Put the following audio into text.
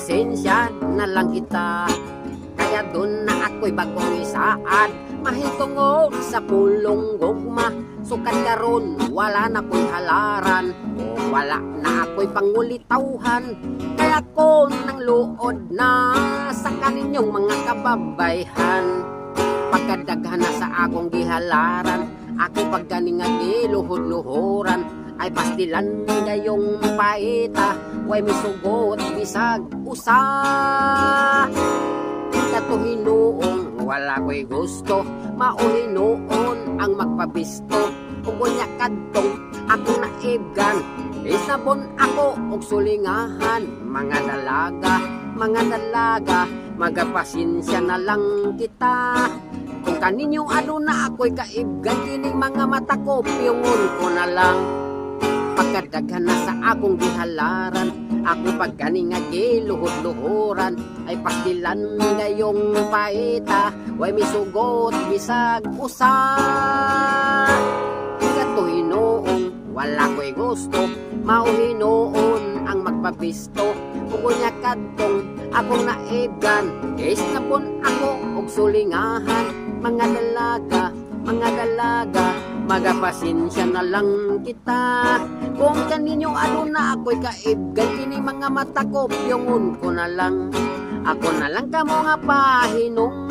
Magpasensya na lang kita, kaya dun na ako'y bagong isaad. Mahitungod sa pulong gugma, sukat karon wala na ko'y halaran, o wala na ako'y pangulitauhan. Kaya ko nang luod na sa kaninyong mga kababayhan. Pagkadaghan na sa akong gihalaran, ako pagganing nga giluhod-luhuran, ay pastilan ngayong paita, way misugot bisag usa. Katuhinoon wala ko'y gusto, mauhinoon ang magpabisto. Ugunya kadtong ako naibgan, isabon ako og sulingahan. Mga dalaga, magapasensya na lang kita. Kung kaninyo ano na ako'y kaibgan, kining mga mata ko piyungon ko na lang. Pagkadaghan na sa akong gihalaran, ako pagganing nga giluhod-luhuran, ay pastilan ngayong paita, way misugot bisag usa. Katuhinoon wala ko'y gusto, mauhinoon ang magpabisto. Ugunya kadtong akong naibgan, isnapon ako og sulingahan. Mga dalaga, magapasensya na lang kita. Kung kaninyo ano na ako'y kaibgan, kini mga mata ko piyungon ko na lang. Ako na lang kamo nga pahinong